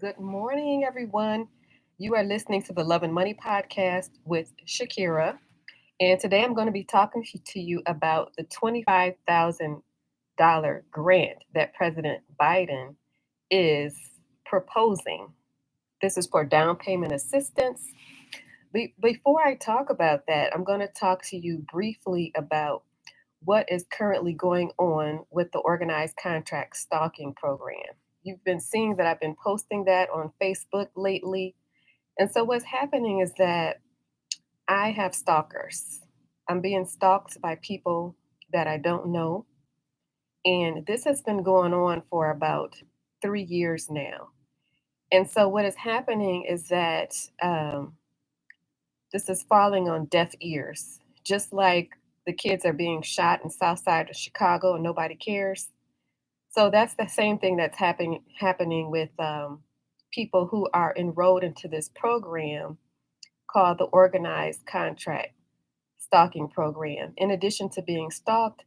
Good morning, everyone. You are listening to the Love and Money podcast with Shakira. And today I'm going to be talking to you about the $25,000 grant that President Biden is proposing. This is for down payment assistance. Before I talk about that, I'm going to talk to you briefly about what is currently going on with the organized contract stalking program. You've been seeing that I've been posting that on Facebook lately. And so what's happening is that I have stalkers. I'm being stalked by people that I don't know. And this has been going on for about 3 years now. And so what is happening is that this is falling on deaf ears, just like the kids are being shot in South Side of Chicago and nobody cares. So that's the same thing that's happening with people who are enrolled into this program called the Organized Contract Stalking Program. In addition to being stalked,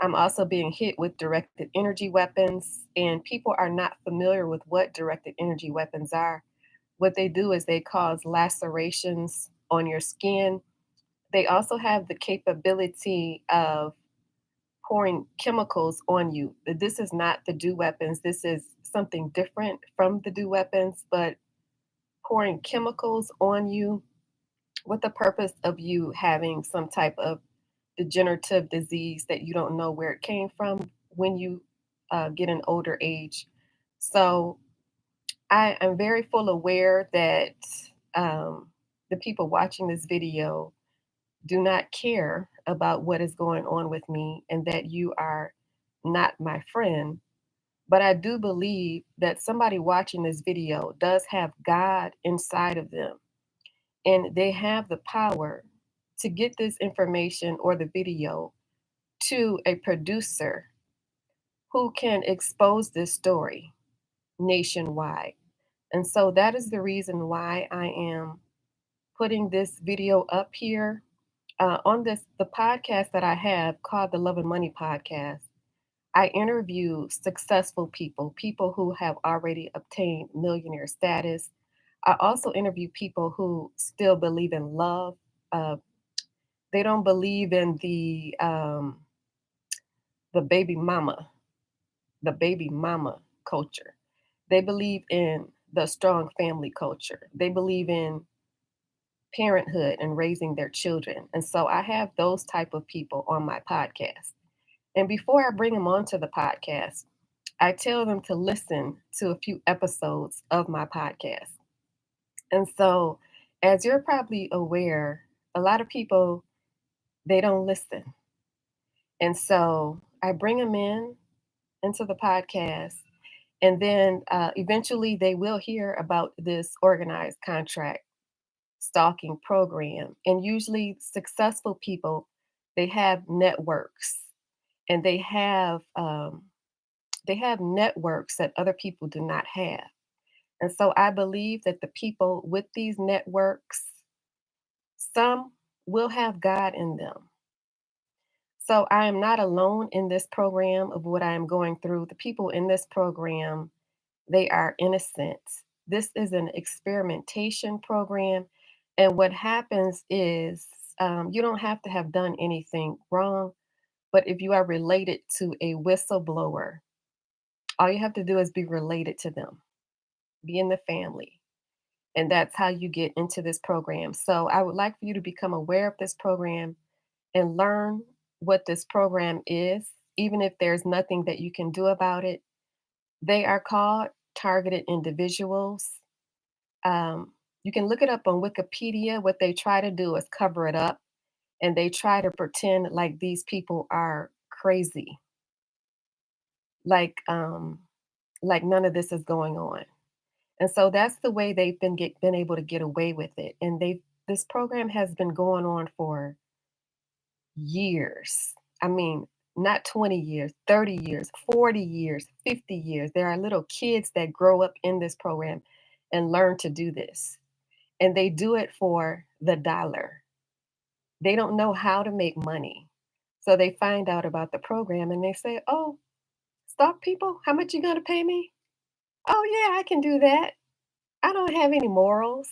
I'm also being hit with directed energy weapons, and people are not familiar with what directed energy weapons are. What they do is they cause lacerations on your skin. They also have the capability of pouring chemicals on you. This is not the do weapons. This is something different from the do weapons, but pouring chemicals on you with the purpose of you having some type of degenerative disease that you don't know where it came from when you get an older age. So I am very full aware that the people watching this video do not care about what is going on with me and that you are not my friend. But I do believe that somebody watching this video does have God inside of them and they have the power to get this information or the video to a producer who can expose this story nationwide. And so that is the reason why I am putting this video up here on the podcast that I have called the Love and Money Podcast. I interview successful people, people who have already obtained millionaire status. I also interview people who still believe in love. Uh, they don't believe in the the baby mama culture. They believe in the strong family culture. They believe in parenthood and raising their children. And so I have those type of people on my podcast. And before I bring them onto the podcast, I tell them to listen to a few episodes of my podcast. And so, as you're probably aware, a lot of people they don't listen. And so, I bring them in into the podcast and then eventually they will hear about this organized contract stalking program. And usually successful people, they have networks and they have networks that other people do not have. And so I believe that the people with these networks, some will have God in them. So I am not alone in this program of what I am going through. The people in this program, they are innocent. This is an experimentation program. And what happens is you don't have to have done anything wrong, but if you are related to a whistleblower, all you have to do is be related to them, be in the family. And that's how you get into this program. So I would like for you to become aware of this program and learn what this program is, even if there's nothing that you can do about it. They are called targeted individuals. You can look it up on Wikipedia. What they try to do is cover it up and they try to pretend like these people are crazy, like um, like none of this is going on. And so that's the way they've been able to get away with it. And they this program has been going on for years. I mean, not 20 years, 30 years, 40 years, 50 years. There are little kids that grow up in this program and learn to do this. And they do it for the dollar. They don't know how to make money. So they find out about the program and they say, "Oh, stock people, how much you going to pay me? Oh, yeah, I can do that." don't have any morals.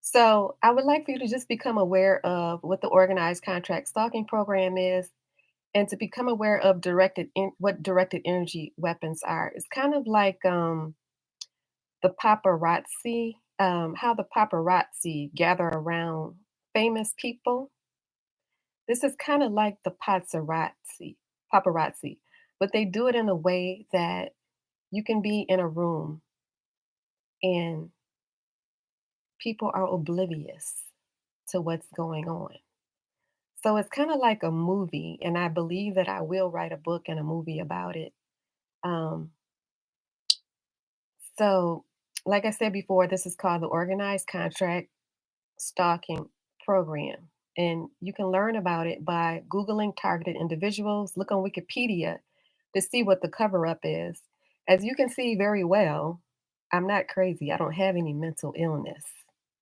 So I would like for you to just become aware of what the organized contract stalking program is and to become aware of what directed energy weapons are. It's kind of like the paparazzi, how the paparazzi gather around famous people. This is kind of like the paparazzi, but they do it in a way that you can be in a room and people are oblivious to what's going on. So it's kind of like a movie, and I believe that I will write a book and a movie about it. Um, so, like I said before, this is called the Organized Contract Stalking Program. And you can learn about it by Googling targeted individuals. Look on Wikipedia to see what the cover up is. As you can see very well, I'm not crazy. I don't have any mental illness.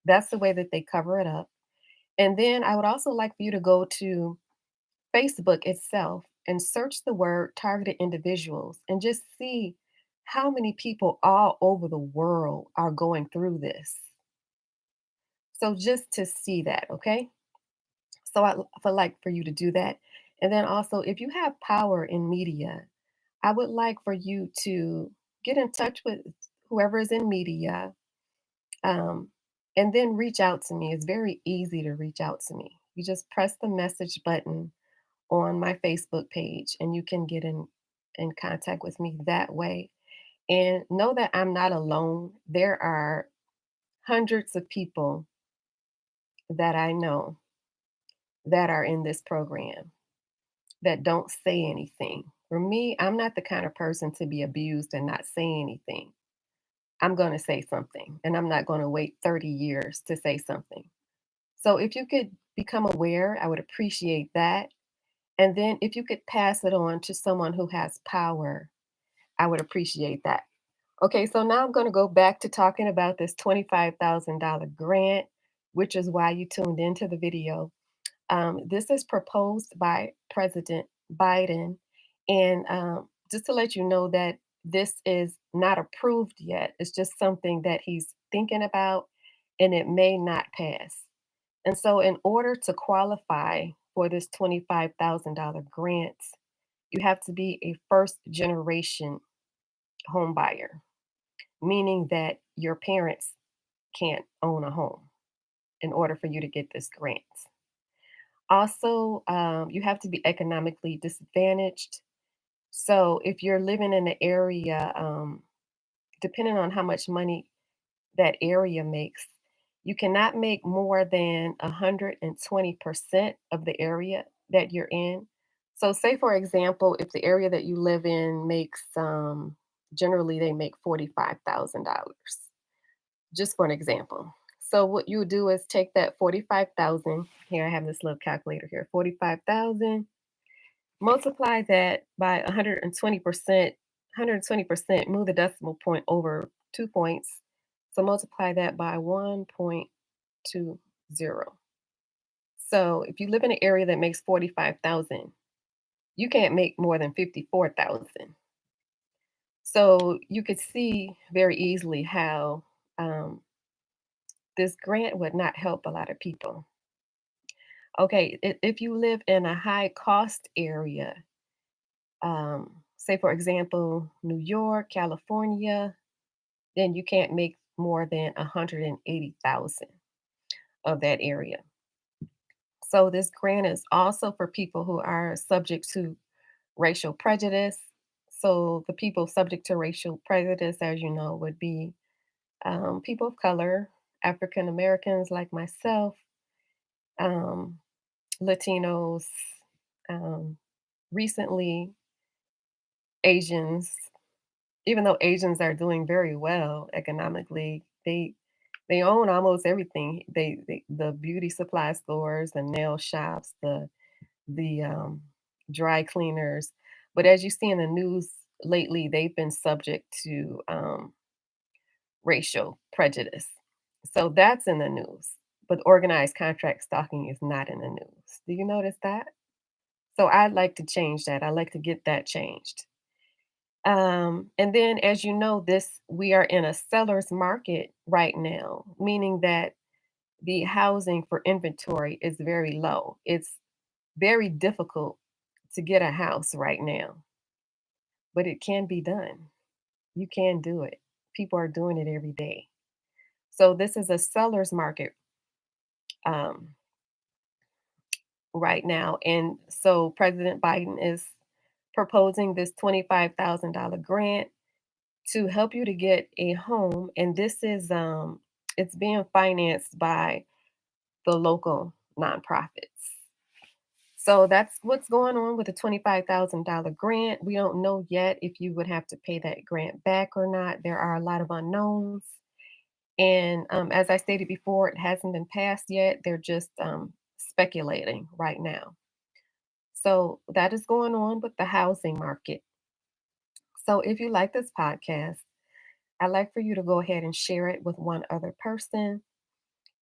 That's the way that they cover it up. And then I would also like for you to go to Facebook itself and search the word targeted individuals and just see how many people all over the world are going through this. So just to see that, okay? So I would like for you to do that. And then also, if you have power in media, I would like for you to get in touch with whoever is in media, um, and then reach out to me. It's very easy to reach out to me. You just press the message button on my Facebook page, and you can get in contact with me that way. And know that I'm not alone. There are hundreds of people that I know that are in this program that don't say anything. For me, I'm not the kind of person to be abused and not say anything. I'm going to say something, and I'm not going to wait 30 years to say something. So if you could become aware, I would appreciate that. And then if you could pass it on to someone who has power, I would appreciate that. Okay, so now I'm going to go back to talking about this $25,000 grant, which is why you tuned into the video. This is proposed by President Biden. And just to let you know that this is not approved yet, it's just something that he's thinking about and it may not pass. And so, in order to qualify for this $25,000 grant, you have to be a first generation home buyer, meaning that your parents can't own a home in order for you to get this grant. Also, you have to be economically disadvantaged. So if you're living in the area, depending on how much money that area makes, you cannot make more than 120% of the area that you're in. So, say for example, if the area that you live in makes, generally they make $45,000, just for an example. So what you would do is take that 45,000, here I have this little calculator here, 45,000, multiply that by 120%, 120%, move the decimal point over 2 points. So multiply that by 1.20. So if you live in an area that makes 45,000, you can't make more than 54,000. So you could see very easily how um, this grant would not help a lot of people. Okay, if you live in a high cost area, say for example, New York, California, then you can't make more than 180,000 of that area. So this grant is also for people who are subject to racial prejudice. So the people subject to racial prejudice, as you know, would be people of color, African Americans like myself, um, Latinos, um, recently Asians. Even though Asians are doing very well economically, they own almost everything. The beauty supply stores, the nail shops, the dry cleaners. But as you see in the news lately, they've been subject to racial prejudice. So that's in the news. But organized contract stalking is not in the news. Do you notice that? So I'd like to change that. I'd like to get that changed. And then, as you know, this we are in a seller's market right now, meaning that the housing for inventory is very low. It's very difficult to get a house right now, but it can be done. You can do it. People are doing it every day. So this is a seller's market um, right now, and so President Biden is proposing this $25,000 grant to help you to get a home, and this is it's being financed by the local nonprofits. So that's what's going on with the $25,000 grant. We don't know yet if you would have to pay that grant back or not. There are a lot of unknowns. And as I stated before, it hasn't been passed yet. They're just speculating right now. So that is going on with the housing market. So if you like this podcast, I'd like for you to go ahead and share it with one other person.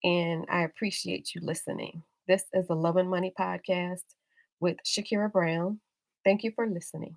And I appreciate you listening. This is the Love and Money podcast with Shakira Brown. Thank you for listening.